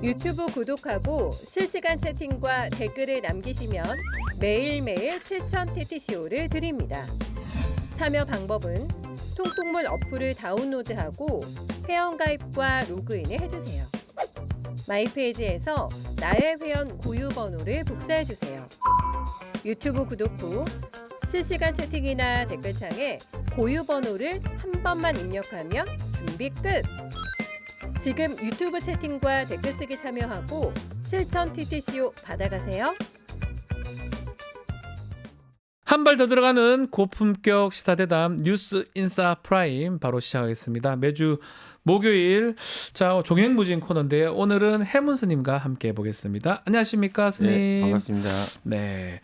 유튜브 구독하고 실시간 채팅과 댓글을 남기시면 매일매일 7,000TTCO를 드립니다. 참여 방법은 통통물 어플을 다운로드하고 회원가입과 로그인을 해주세요. 마이페이지에서 나의 회원 고유 번호를 복사해주세요. 유튜브 구독 후 실시간 채팅이나 댓글창에 고유 번호를 한 번만 입력하면 준비 끝! 지금 유튜브 채팅과 댓글 쓰기 참여하고 7,000TTCO 받아가세요. 한 발 더 들어가는 고품격 시사대담 뉴스 인싸 프라임 바로 시작하겠습니다. 매주 목요일 자 종횡무진 코너인데요. 오늘은 해문 스님과 함께 해보겠습니다. 안녕하십니까 스님. 네, 반갑습니다. 네,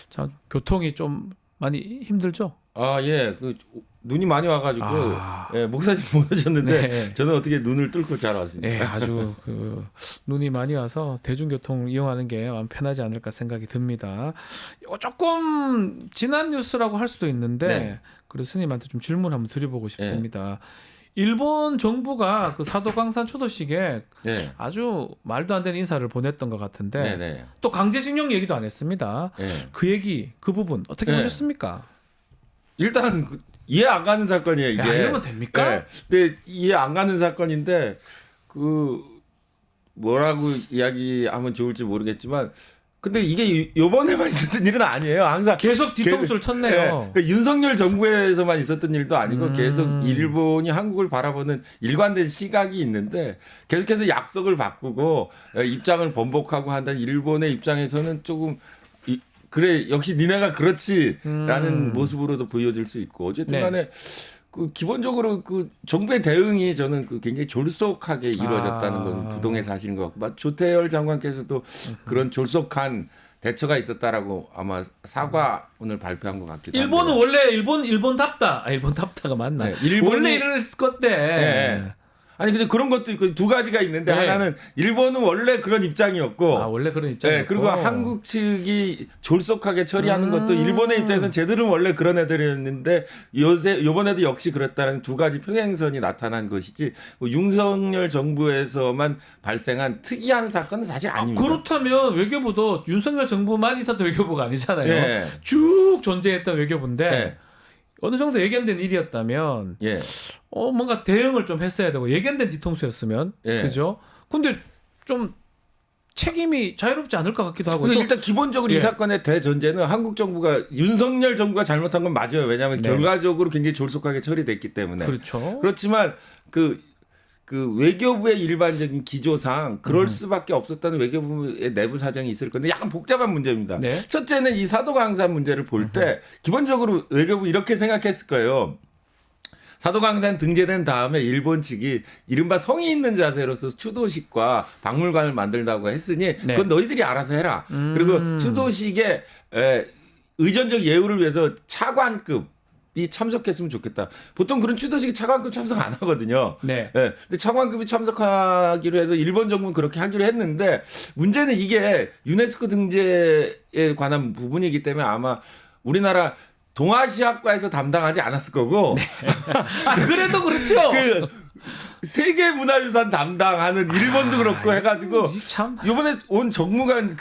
자 교통이 좀 많이 힘들죠? 아, 예, 눈이 많이 와가지고 예, 목사님 못 오셨는데 네. 저는 어떻게 눈을 뚫고 잘 왔습니다. 네, 아주 눈이 많이 와서 대중교통 이용하는 게 마음 편하지 않을까 생각이 듭니다. 이거 조금 지난 뉴스라고 할 수도 있는데 네. 그래서 스님한테 좀 질문 한번 드려보고 싶습니다. 일본 정부가 그 사도광산 추도식에 네. 아주 말도 안 되는 인사를 보냈던 것 같은데 네, 네. 또 강제징용 얘기도 안 했습니다. 네. 그 얘기, 그 부분 어떻게 네. 보셨습니까? 일단 이해 안 가는 사건이에요, 이게. 야, 이러면 됩니까? 네. 근데 이해 안 가는 사건인데 뭐라고 이야기하면 좋을지 모르겠지만 근데 이게 요번에만 있었던 일은 아니에요. 항상 계속 뒤통수를 쳤네요. 그 윤석열 정부에서만 있었던 일도 아니고 계속 일본이 한국을 바라보는 일관된 시각이 있는데 계속해서 약속을 바꾸고 입장을 번복하고 한다는 일본의 입장에서는 조금 그래 역시 니네가 그렇지라는 모습으로도 보여질 수 있고 어쨌든 간에 그 기본적으로 그 정부의 대응이 저는 그 굉장히 졸속하게 이루어졌다는 건 부동의 사실인 것 같고 조태열 장관께서도 그런 졸속한 대처가 있었다라고 아마 사과 오늘 발표한 것 같기도 합니다. 일본은 원래 일본답다. 일본답다가 맞나? 네, 일본이- 원래 이럴 건데. 네. 아니 근데 그런 것도 있고 두 가지가 있는데 네. 하나는 일본은 원래 그런 입장이었고 원래 그런 입장이었고. 네, 그리고 한국 측이 졸속하게 처리하는 것도 일본의 입장에서는 쟤들은 원래 그런 애들이었는데 요번에도 역시 그랬다는 두 가지 평행선이 나타난 것이지 뭐 윤석열 정부에서만 발생한 특이한 사건은 사실 아닙니다. 그렇다면 외교부도 윤석열 정부만 있었던 외교부가 아니잖아요. 예. 쭉 존재했던 외교부인데 예. 어느 정도 예견된 일이었다면 예. 뭔가 대응을 좀 했어야 되고 예견된 뒤통수였으면 예. 그죠? 근데 좀 책임이 자유롭지 않을 것 같기도 하고. 근데 또 일단 기본적으로 이 예. 사건의 대전제는 한국 정부가 윤석열 정부가 잘못한 건 맞아요. 왜냐하면 네. 결과적으로 굉장히 졸속하게 처리됐기 때문에. 그렇죠. 그렇지만 그 외교부의 일반적인 기조상 그럴 수밖에 없었다는 외교부의 내부 사정이 있을 건데 약간 복잡한 문제입니다. 네. 첫째는 이 사도광산 문제를 볼 때 기본적으로 외교부 이렇게 생각했을 거예요. 사도광산 등재된 다음에 일본 측이 이른바 성의 있는 자세로서 추도식과 박물관을 만들다고 했으니 그건 너희들이 알아서 해라. 그리고 추도식의 의전적 예우를 위해서 차관급이 참석했으면 좋겠다. 보통 그런 추도식에 차관급 참석 안 하거든요. 네. 근데 차관급이 참석하기로 해서 일본 정부는 그렇게 하기로 했는데 문제는 이게 유네스코 등재에 관한 부분이기 때문에 아마 우리나라 동아시아과에서 담당하지 않았을 거고 그래도 그렇죠. 그 세계 문화유산 담당하는 일본도 그렇고 해가지고 참. 이번에 온 정무관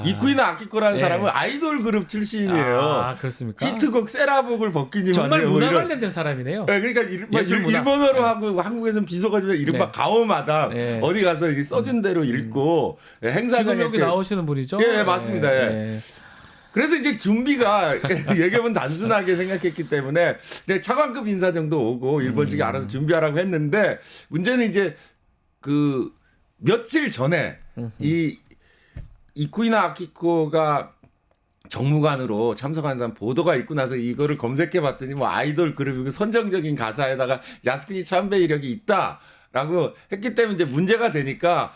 이쿠이나 아키코라는 사람은 아이돌 그룹 출신이에요. 그렇습니까? 히트곡 세라복을 벗기지 정말 마세요. 문화 이런. 관련된 사람이네요. 네, 그러니까 예술 문화. 일본어로 하고 한국에서는 비속어지만 이른바 네. 가오마다 네. 어디 가서 이렇게 써준 대로 읽고 행사장에 지금 여기 이렇게 나오시는 분이죠? 예, 맞습니다. 예. 그래서 이제 준비가 예계분 단순하게 생각했기 때문에 이제 차관급 인사 정도 오고 일본 측이 알아서 준비하라고 했는데 문제는 이제 그 며칠 전에 이 이쿠이나 아키코가 정무관으로 참석한다는 보도가 있고 나서 이거를 검색해 봤더니 뭐 아이돌 그룹이고 선정적인 가사에다가 야스쿠니 참배 이력이 있다라고 했기 때문에 이제 문제가 되니까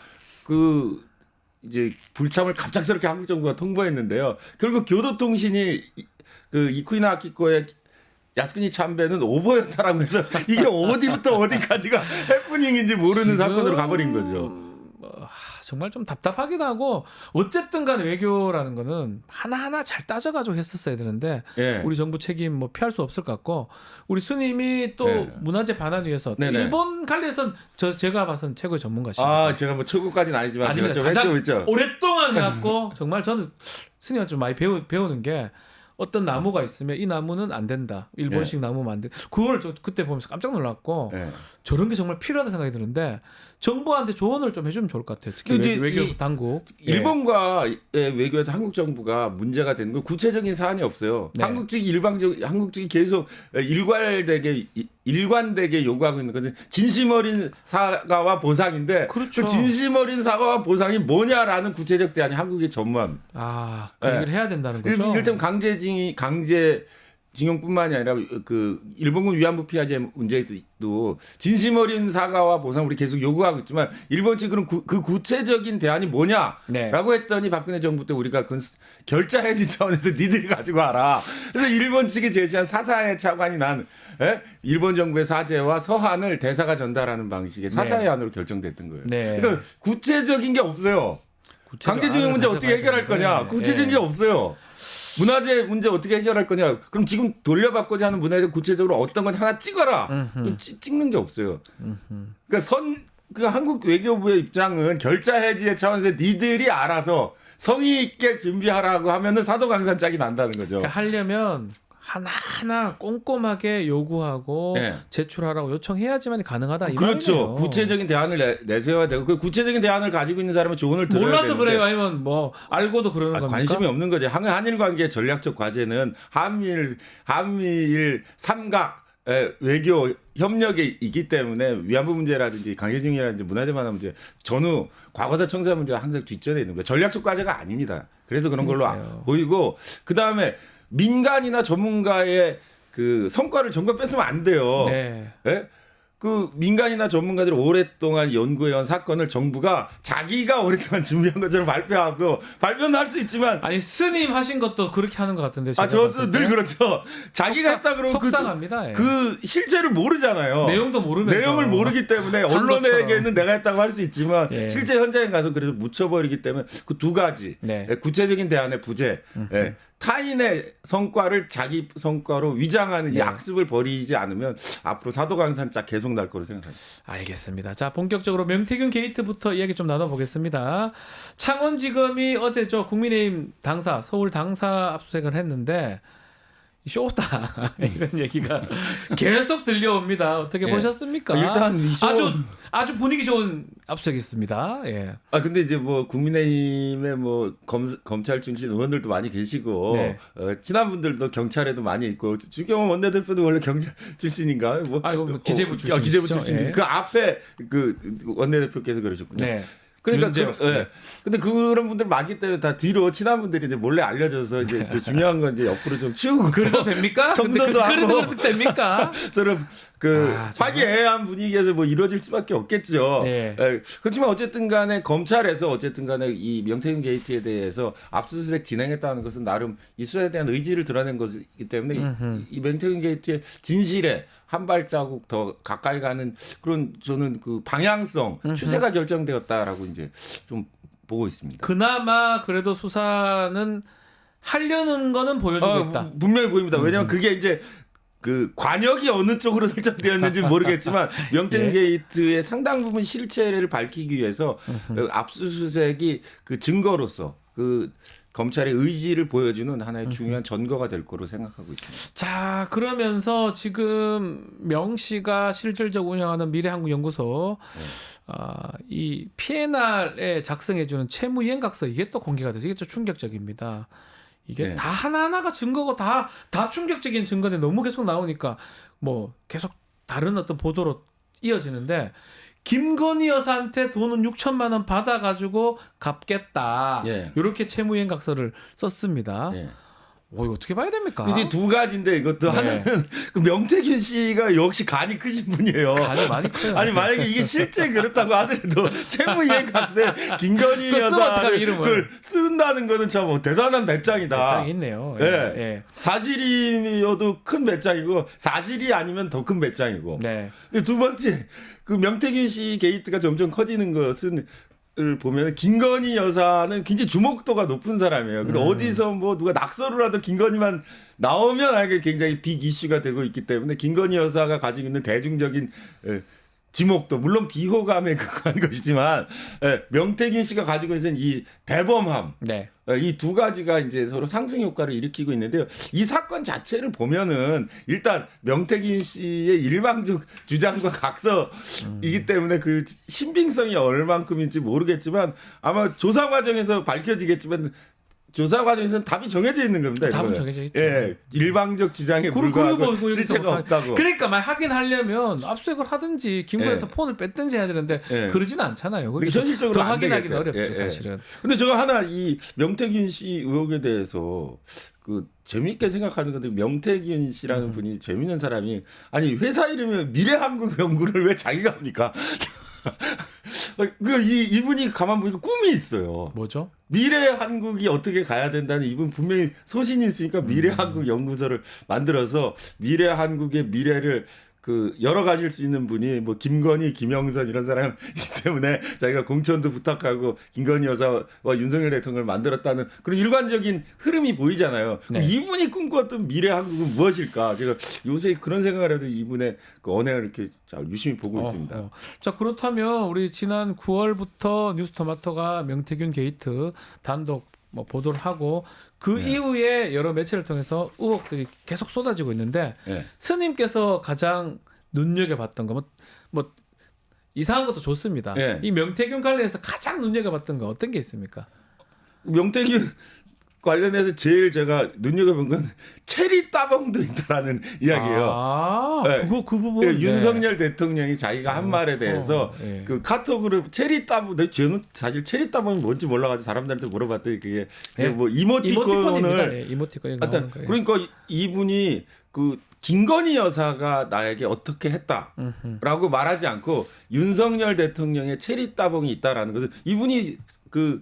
이제 불참을 갑작스럽게 한국 정부가 통보했는데요. 결국 교도통신이 그 이쿠이나 아키코의 야스쿠니 참배는 오버였다라고 해서 이게 어디부터 어디까지가 해프닝인지 모르는 사건으로 가버린 거죠. 정말 좀 답답하기도 하고 어쨌든 간에 외교라는 거는 하나하나 잘 따져가지고 했었어야 되는데 예. 우리 정부 책임 뭐 피할 수 없을 것 같고 우리 스님이 또 네. 문화재 반환 위해서 네네. 일본 관리에서는 제가 봐서는 최고의 전문가십니다. 아, 제가 뭐 최고까지는 아니지만 제가 아닙니다. 좀 가장 했죠. 오랫동안 해왔고 정말 저는 스님한테 좀 많이 배우는 게 어떤 나무가 있으면 이 나무는 안 된다. 일본식 나무면 안 돼. 그걸 저 그때 보면서 깜짝 놀랐고 예. 저런 게 정말 필요하다 생각이 드는데 정부한테 조언을 좀 해주면 좋을 것 같아요. 특히 근데 외교 이 당국. 일본과의 외교에서 한국 정부가 문제가 되는 건 구체적인 사안이 없어요. 네. 한국 측이 계속 일관되게 요구하고 있는 것은 진심 어린 사과와 보상인데 그렇죠. 그 진심 어린 사과와 보상이 뭐냐라는 구체적 대안이 한국이 전무합니다. 그 네. 얘기를 해야 된다는 거죠. 이를테면 강제징용뿐만이 아니라 그 일본군 위안부 피해자 문제도 진심 어린 사과와 보상 우리 계속 요구하고 있지만 일본 측은 그 구체적인 대안이 뭐냐라고 네. 했더니 박근혜 정부 때 우리가 그 결자 해지 차원에서 니들이 가지고 와라. 그래서 일본 측이 제시한 사사의 차관이 난 일본 정부의 사죄와 서한을 대사가 전달하는 방식의 사사의 안으로 결정됐던 거예요. 네. 그러니까 구체적인 게 없어요. 강제징용 문제 어떻게 해결할 거냐? 구체적인 게 없어요. 문화재 문제 어떻게 해결할 거냐? 그럼 지금 돌려받고자 하는 문화재 구체적으로 어떤 건 하나 찍어라. 찍는 게 없어요. 그러니까 그 한국 외교부의 입장은 결자 해지의 차원에서 니들이 알아서 성의 있게 준비하라고 하면은 사도강산 짝이 난다는 거죠. 그러니까 하려면 하나하나 꼼꼼하게 요구하고 네. 제출하라고 요청해야지만 가능하다 이 그렇죠. 말이에요. 구체적인 대안을 내세워야 되고 그 구체적인 대안을 가지고 있는 사람은 조언을 들어야 몰라서 되는데 그래요? 아니면 뭐 알고도 그러는 겁니까? 관심이 없는 거죠. 한일 관계의 전략적 과제는 한미일 삼각 외교 협력에 있기 때문에 위안부 문제라든지 강제징용이라든지 문화재 반환 문제 전후 과거사 청사 문제가 항상 뒷전에 있는 거예요. 전략적 과제가 아닙니다. 그래서 그런 걸로 그러니까요. 보이고 그다음에 민간이나 전문가의 그 성과를 전부 뺏으면 안 돼요. 네. 예? 그 민간이나 전문가들이 오랫동안 연구해온 사건을 정부가 자기가 오랫동안 준비한 것처럼 발표는 할 수 있지만 아니 스님 하신 것도 그렇게 하는 것 같은데. 제가 저도 봤을 늘 때. 그렇죠. 자기가 했다 그러면 속상합니다. 예. 그 실체를 모르잖아요. 내용도 모르면서 내용을 모르기 때문에 언론에게는 내가 했다고 할 수 있지만 예. 실제 현장에 가서 그래서 묻혀버리기 때문에 그 두 가지 네. 구체적인 대안의 부재, 타인의 성과를 자기 성과로 위장하는 이 네. 악습을 버리지 않으면 앞으로 사도강산짝 계속 날 거로 생각합니다. 알겠습니다. 자, 본격적으로 명태균 게이트부터 이야기 좀 나눠보겠습니다. 창원지검이 어제 국민의힘 당사, 서울 당사 압수수색을 했는데 쇼다 이런 얘기가 계속 들려옵니다. 어떻게 예. 보셨습니까? 일단 이 쇼... 아주 분위기 좋은 압수수색이었습니다. 예. 근데 이제 뭐 국민의힘의 뭐 검찰 출신 의원들도 많이 계시고 네. 친한 분들도 경찰에도 많이 있고 주경원 원내대표도 원래 경찰 출신인가? 뭐 기재부 출신. 기재부 출신. 예. 그 앞에 그 원내대표께서 그러셨군요. 네. 그러니까 네. 근데 그런 분들 많기 때문에 다 뒤로 친한 분들이 이제 몰래 알려져서 이제 중요한 건 이제 옆으로 좀 치우고 그래도 됩니까? 청소도 하고 그래도 됩니까? 서로 그 정말? 화기애애한 분위기에서 뭐 이루어질 수밖에 없겠죠. 네. 그렇지만 어쨌든 간에 검찰에서 어쨌든 간에 이 명태균 게이트에 대해서 압수수색 진행했다는 것은 나름 이 수사에 대한 의지를 드러낸 것이기 때문에 이 명태균 게이트의 진실에 한 발자국 더 가까이 가는 그런 저는 그 방향성, 추세가 결정되었다라고 이제 좀 보고 있습니다. 그나마 그래도 수사는 하려는 거는 보여주고 있다. 분명히 보입니다. 왜냐하면 그게 이제 그 관역이 어느 쪽으로 설정되었는지 모르겠지만 명태균 예. 게이트의 상당 부분 실체를 밝히기 위해서 압수수색이 그 증거로서 그 검찰의 의지를 보여주는 하나의 중요한 전거가 될 거로 생각하고 있습니다. 자, 그러면서 지금 명 씨가 실질적으로 운영하는 미래한국연구소 이 PNR에 작성해주는 채무이행각서 이게 또 공개가 돼서 이게 좀 충격적입니다. 이게 네. 다 하나하나가 증거고 다 충격적인 증거인데 너무 계속 나오니까 뭐 계속 다른 어떤 보도로 이어지는데 김건희 여사한테 돈은 6천만 원 받아가지고 갚겠다. 예. 이렇게 채무이행각서를 썼습니다. 예. 이거 어떻게 봐야 됩니까? 이제 두 가지인데 이것도 네. 하나는 그 명태균 씨가 역시 간이 크신 분이에요. 간이 많이 커요. 아니 만약에 이게 실제 그렇다고 하더라도 채무이행각서에 김건희 그거 쓰면 어떡하나, 여사를 이름을. 그걸 쓴다는 거는 참 대단한 배짱이다. 배짱이 있네요. 예. 예. 사실이어도 큰 배짱이고 사실이 아니면 더 큰 배짱이고. 네. 근데 두 번째 그 명태균 씨 게이트가 점점 커지는 것은 보면 김건희 여사는 굉장히 주목도가 높은 사람이에요. 근데 어디서 뭐 누가 낙서를 하도 김건희만 나오면 알게 굉장히 빅 이슈가 되고 있기 때문에 김건희 여사가 가지고 있는 대중적인 지목도 물론 비호감에 극한 것이지만 명태균 씨가 가지고 있는 이 대범함 네. 이 두 가지가 이제 서로 상승 효과를 일으키고 있는데요. 이 사건 자체를 보면은 일단 명태균 씨의 일방적 주장과 각서이기 때문에 그 신빙성이 얼만큼인지 모르겠지만 아마 조사 과정에서 밝혀지겠지만 조사 과정에서는 답이 정해져 있는 겁니다. 답은 이거는. 정해져 있죠. 예, 일방적 주장에 불과하고 실체가 없다고. 그러니까 만 확인하려면 압수수색을 하든지 김건희에서 폰을 뺐든지 해야 되는데 그러지는 않잖아요. 근데 현실적으로 더 안 확인하기는 되겠죠. 어렵죠, 사실은. 근데 제가 하나 이 명태균 씨 의혹에 대해서 그 재미있게 생각하는 건데 명태균 씨라는 분이 재밌는 사람이 아니 회사 이름은 미래한국연구를 왜 자기가 합니까? 이분이 가만 보니까 꿈이 있어요. 뭐죠? 미래 한국이 어떻게 가야 된다는 이분 분명히 소신이 있으니까 미래 한국 연구소를 만들어서 미래 한국의 미래를 그 여러 가지일 수 있는 분이 뭐 김건희, 김영선 이런 사람이기 때문에 자기가 공천도 부탁하고 김건희 여사와 윤석열 대통령을 만들었다는 그런 일관적인 흐름이 보이잖아요. 그럼 이분이 꿈꿨던 미래 한국은 무엇일까? 제가 요새 그런 생각을 해서 이분의 그 언행을 이렇게 잘 유심히 보고 있습니다. 자, 그렇다면 우리 지난 9월부터 뉴스토마토가 명태균 게이트 단독 뭐 보도를 하고 그 이후에 여러 매체를 통해서 의혹들이 계속 쏟아지고 있는데 스님께서 가장 눈여겨봤던 거 뭐 이상한 것도 좋습니다. 이 명태균 관련해서 가장 눈여겨봤던 거 어떤 게 있습니까? 명태균 관련해서 제일 제가 눈여겨본 건 체리 따봉도 있다라는 이야기예요. 그 부분. 윤석열 대통령이 자기가 한 말에 대해서 그 카톡으로 체리 따봉, 저는 사실 체리 따봉이 뭔지 몰라가지고 사람들한테 물어봤더니 그게 뭐 이모티콘을 이모티콘이 나오는 거예요. 그러니까 이분이 그 김건희 여사가 나에게 어떻게 했다라고 말하지 않고 윤석열 대통령의 체리 따봉이 있다라는 것은 이분이 그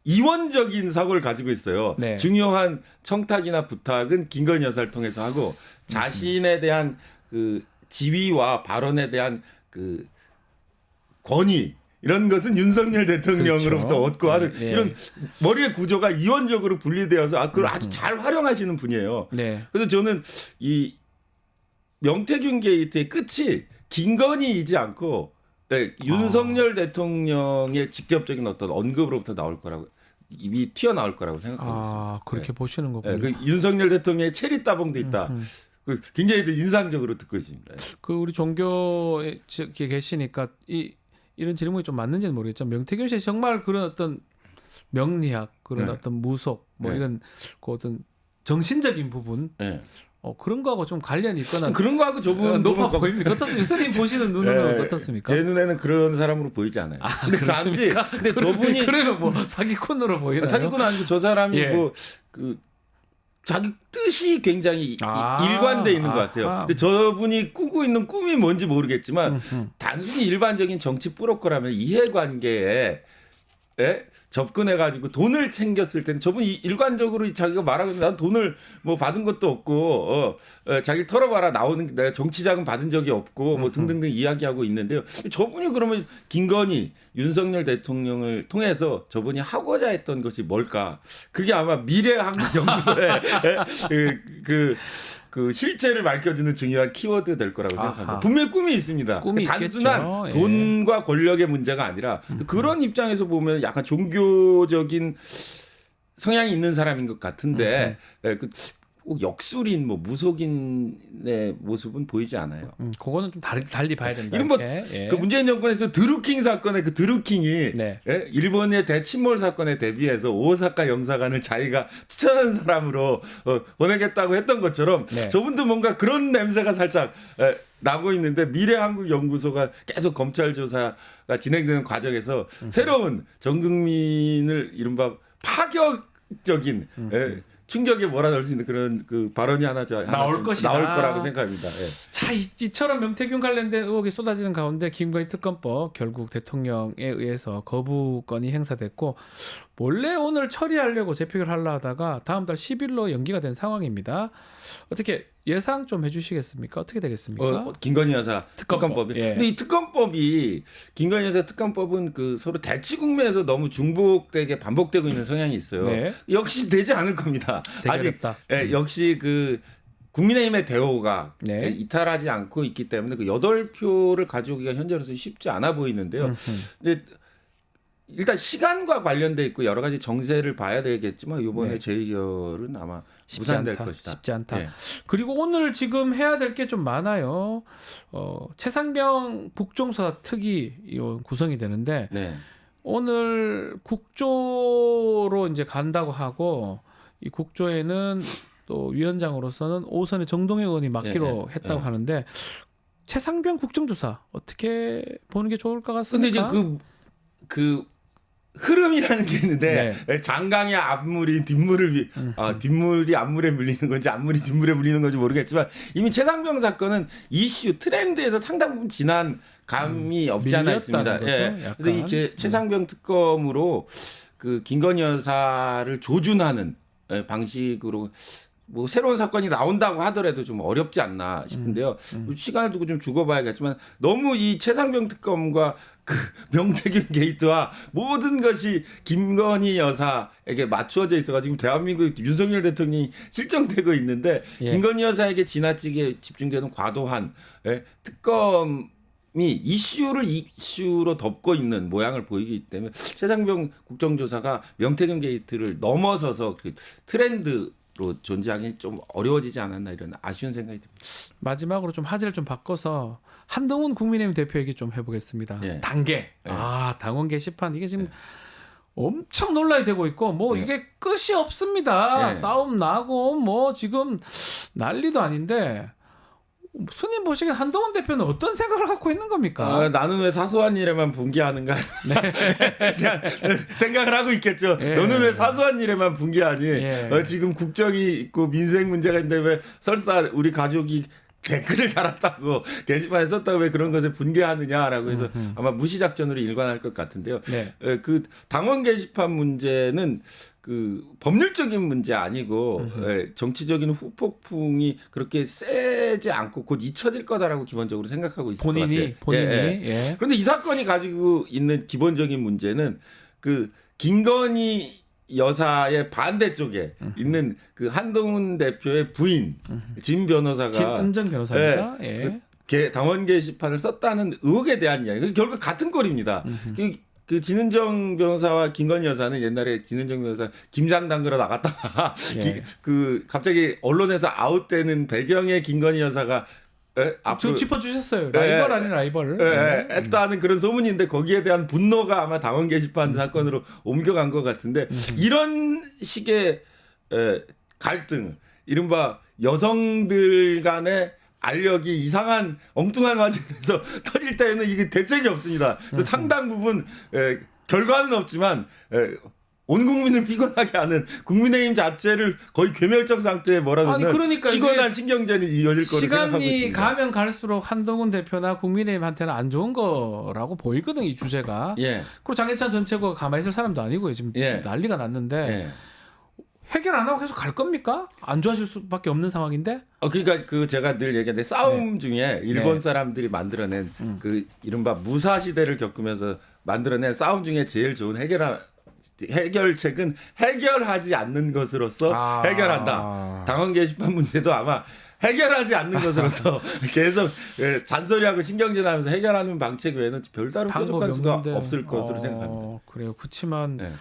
이원적인 사고를 가지고 있어요. 중요한 청탁이나 부탁은 김건희 여사를 통해서 하고 자신에 대한 그 지위와 발언에 대한 그 권위 이런 것은 윤석열 대통령으로부터 얻고 하는 이런 머리의 구조가 이원적으로 분리되어서 그걸 아주 잘 활용하시는 분이에요. 그래서 저는 이 명태균 게이트의 끝이 김건희이지 않고 윤석열 대통령의 직접적인 어떤 언급으로부터 나올 거라고 이미 튀어나올 거라고 생각하고 있습니다. 그렇게 보시는 거군요. 그 윤석열 대통령의 체리 따봉도 있다. 그 굉장히 인상적으로 듣고 있습니다. 그 우리 종교에 계시니까 이런 질문이 좀 맞는지는 모르겠지만 명태균 씨 정말 그런 어떤 명리학 그런 어떤 무속 뭐 이런 그 어떤 정신적인 부분 그런 거하고 좀 관련이 있거나 그런 거하고 저분 높아 보입니까? 어떻습니까? 스님 보시는 눈은 어떻습니까? 제 눈에는 그런 사람으로 보이지 않아요. 근데 저분이 그러면 뭐 사기꾼으로 보이나요? 사기꾼 아니고 저 사람이 뭐 그 자기 뜻이 굉장히 일관돼 있는 것 같아요. 근데 저분이 꾸고 있는 꿈이 뭔지 모르겠지만 단순히 일반적인 정치 브로커라면 이해관계에 접근해가지고 돈을 챙겼을 때는 저분이 일관적으로 자기가 말하고 있는 난 돈을 뭐 받은 것도 없고 자기를 털어봐라 나오는 내가 정치 자금 받은 적이 없고 뭐 등등등 이야기하고 있는데요. 저분이 그러면 김건희 윤석열 대통령을 통해서 저분이 하고자 했던 것이 뭘까? 그게 아마 미래한국연구소의 그 실체를 밝혀주는 중요한 키워드 될 거라고 생각합니다. 분명히 꿈이 있습니다. 단순한 돈과 권력의 문제가 아니라 그런 입장에서 보면 약간 종교적인 성향이 있는 사람인 것 같은데 꼭 역술인 뭐 무속인의 모습은 보이지 않아요. 그거는 좀 달리 봐야 된다. 이런 그 문재인 정권에서 드루킹 사건의 그 드루킹이 일본의 대침몰 사건에 대비해서 오사카 영사관을 자기가 추천한 사람으로 보내겠다고 했던 것처럼 저분도 뭔가 그런 냄새가 살짝 나고 있는데 미래한국연구소가 계속 검찰 조사가 진행되는 과정에서 새로운 전 국민을 이른바 파격적인 충격에 몰아넣을 수 있는 그런 그 발언이 하나 나올 거라고 생각합니다. 자, 이처럼 명태균 관련된 의혹이 쏟아지는 가운데 김건희 특검법 결국 대통령에 의해서 거부권이 행사됐고 원래 오늘 처리하려고 재표결 하려 하다가 다음 달 10일로 연기가 된 상황입니다. 어떻게 예상 좀 해주시겠습니까? 어떻게 되겠습니까? 김건희 여사 특검법. 특검법이. 예. 근데 이 특검법이 김건희 여사 특검법은 그 서로 대치 국면에서 너무 중복되게 반복되고 있는 성향이 있어요. 네. 역시 되지 않을 겁니다. 되게 아직 어렵다. 예, 역시 그 국민의힘의 대호가 네. 이탈하지 않고 있기 때문에 그 8표를 가져오기가 현재로서 쉽지 않아 보이는데요. 근데 일단 시간과 관련돼 있고 여러 가지 정세를 봐야 되겠지만 이번에 네. 재의결은 아마 쉽지 무산될 않다. 것이다. 쉽지 않다. 예. 그리고 오늘 지금 해야 될 게 좀 많아요. 최상병 국정조사 특위 구성이 되는데 네. 오늘 국조로 이제 간다고 하고 이 국조에는 또 위원장으로서는 오선의 정동영 의원이 맡기로 예, 예, 했다고 예. 하는데 최상병 국정조사 어떻게 보는 게 좋을 것 근데 같습니까? 이제 그 흐름이라는 게 있는데 장강의 앞물이 뒷물이 앞물에 물리는 건지 앞물이 뒷물에 물리는 건지 모르겠지만 이미 최상병 사건은 이슈 트렌드에서 상당 부분 지난 감이 없지 않아 있습니다. 밀렸다는 거죠, 예. 약간. 그래서 이 최상병 특검으로 그 김건희 여사를 조준하는 방식으로 뭐 새로운 사건이 나온다고 하더라도 좀 어렵지 않나 싶은데요. 시간을 두고 좀 죽어봐야겠지만 너무 이 최상병 특검과 그 명태균 게이트와 모든 것이 김건희 여사에게 맞추어져 있어가지고 대한민국 윤석열 대통령이 실정되고 있는데 예. 김건희 여사에게 지나치게 집중되는 과도한 특검이 이슈로 덮고 있는 모양을 보이기 때문에 최상병 국정조사가 명태균 게이트를 넘어서서 그 트렌드 로 존재하기 좀 어려워지지 않았나 이런 아쉬운 생각이 듭니다. 마지막으로 좀 화제를 좀 바꿔서 한동훈 국민의힘 대표 얘기 좀 해보겠습니다. 예. 단계. 예. 당원 게시판 이게 지금 엄청 논란이 되고 있고 뭐 예. 이게 끝이 없습니다. 예. 싸움 나고 뭐 지금 난리도 아닌데 스님 보시기에 한동훈 대표는 어떤 생각을 갖고 있는 겁니까? 나는 왜 사소한 일에만 분개하는가? 그냥 생각을 하고 있겠죠. 예. 너는 왜 사소한 일에만 분개하니? 예. 지금 국정이 있고 민생 문제가 있는데 왜 설사 우리 가족이 댓글을 달았다고 게시판에 썼다고 왜 그런 것에 분개하느냐라고 해서 아마 무시작전으로 일관할 것 같은데요. 네. 그 당원 게시판 문제는 그 법률적인 문제 아니고 정치적인 후폭풍이 그렇게 세지 않고 곧 잊혀질 거다라고 기본적으로 생각하고 있을 것 같아요. 본인이. 예. 그런데 이 사건이 가지고 있는 기본적인 문제는 그 김건희 여사의 반대쪽에 있는 그 한동훈 대표의 부인 진 변호사가 진은정 변호사입니다. 예. 그 당원 게시판을 썼다는 의혹에 대한 이야기. 결국 같은 꼴입니다. 그 진은정 변호사와 김건희 여사는 옛날에 진은정 변호사 김장 담그러 나갔다가 예. 그 갑자기 언론에서 아웃되는 배경에 김건희 여사가 좀 짚어주셨어요. 라이벌 아닌 라이벌. 했다는 그런 소문인데 거기에 대한 분노가 아마 당원 게시판 사건으로 옮겨간 것 같은데 이런 식의 갈등, 이른바 여성들 간의 알력이 이상한 엉뚱한 과정에서 터질 때에는 이게 대책이 없습니다. 그래서 상당 부분 결과는 없지만 온 국민을 피곤하게 하는 국민의힘 자체를 거의 괴멸적 상태에 몰아넣는 그러니까 피곤한 신경전이 이어질 거로 생각하고 시간이 있습니다. 가면 갈수록 한동훈 대표나 국민의힘한테는 안 좋은 거라고 보이거든 이 주제가. 예. 그리고 장해찬 전 최고가 가만히 있을 사람도 아니고요. 지금 예. 난리가 났는데 예. 해결 안 하고 계속 갈 겁니까? 안 좋아질 수밖에 없는 상황인데. 그러니까 그 제가 늘 얘기하는데 싸움 중에 일본 네. 사람들이 만들어낸 그 이른바 무사 시대를 겪으면서 만들어낸 싸움 중에 제일 좋은 해결책은 해결하지 않는 것으로서 해결한다. 당원 게시판 문제도 아마 해결하지 않는 것으로서 계속 잔소리하고 신경전하면서 해결하는 방책 외에는 별다른 뾰족한 수가 없을 것으로 생각합니다. 그래요. 그렇지만 네.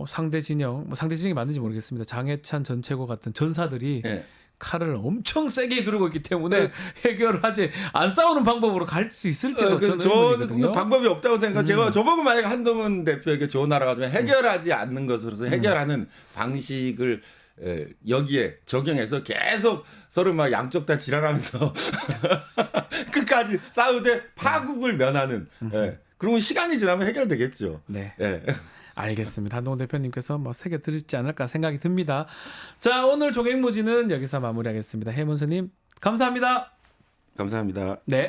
상대 진영, 상대 진영이 맞는지 모르겠습니다. 장해찬 전 최고 같은 전사들이 네. 칼을 엄청 세게 두르고 있기 때문에 해결하지 안 싸우는 방법으로 갈 수 있을지도 저는 방법이 없다고 생각해요. 제가 저보고 만약에 한동훈 대표에게 조언하러 가면 해결하지 않는 것으로서 해결하는 방식을 여기에 적용해서 계속 서로 막 양쪽 다 지랄하면서 끝까지 싸우되 파국을 면하는 그러면 시간이 지나면 해결되겠죠. 네. 예. 알겠습니다. 한동훈 대표님께서 뭐 새겨 드리지 않을까 생각이 듭니다. 자, 오늘 조경무지는 여기서 마무리하겠습니다. 해문스님 감사합니다. 감사합니다. 네.